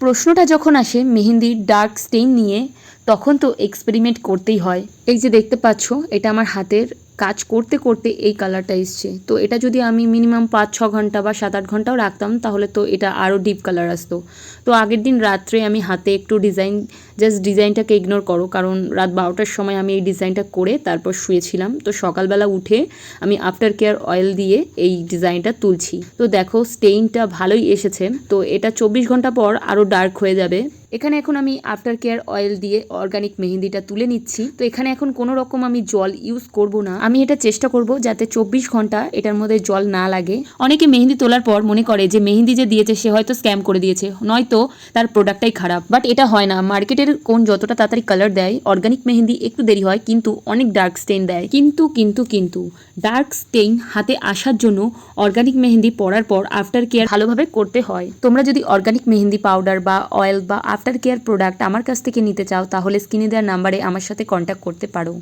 প্রশ্নটা যখন আসে মেহেন্দির ডার্ক স্টেইন নিয়ে, তখন তো এক্সপেরিমেন্ট করতেই হয়। এই যে দেখতে পাচ্ছ, এটা আমার হাতের কাজ করতে করতে এই কালারটা এসছে। তো এটা যদি আমি মিনিমাম 5-6 ঘন্টা বা 7-8 ঘন্টাও রাখতাম, তাহলে তো এটা আরও ডিপ কালার আসতো। তো আগের দিন রাত্রে আমি হাতে একটু ডিজাইনটাকে ইগনোর করো, কারণ রাত 12টার সময় আমি এই ডিজাইনটা করে তারপর শুয়েছিলাম। তো সকালবেলা উঠে আমি আফটার কেয়ার অয়েল দিয়ে এই ডিজাইনটা তুলছি। তো দেখো স্টেইনটা ভালোই এসেছে। তো এটা 24 ঘন্টা পর আরও ডার্ক হয়ে যাবে। এখানে এখন আমি আফটার কেয়ার অয়েল দিয়ে অর্গানিক মেহেন্দিটা তুলে নিচ্ছি। তো এখানে এখন কোনো রকম আমি জল ইউজ করব না। আমি এটা চেষ্টা করব যাতে 24 ঘন্টা এটার মধ্যে জল না লাগে। অনেকে মেহেন্দি তোলার পর মনে করে যে মেহেন্দি যে দিয়েছে সে হয়তো স্ক্যাম করে দিয়েছে, নয়তো তার প্রোডাক্টটাই খারাপ। বাট এটা হয় না। মার্কেটের কোন যতটা তাড়াতাড়ি কালার দেয়, অর্গানিক মেহেন্দি একটু দেরি হয় কিন্তু অনেক ডার্ক স্টেইন দেয়। কিন্তু ডার্ক স্টেইন হাতে আসার জন্য অর্গানিক মেহেন্দি পরার পর আফটার কেয়ার ভালোভাবে করতে হয়। তোমরা যদি অর্গানিক মেহেন্দি পাউডার বা অয়েল বা আফটার কেয়ার প্রোডাক্ট আমার কাছ থেকে নিতে চাও, তাহলে স্ক্রিনে দেওয়া নাম্বারে আমার সাথে কন্ট্যাক্ট করতে পারো।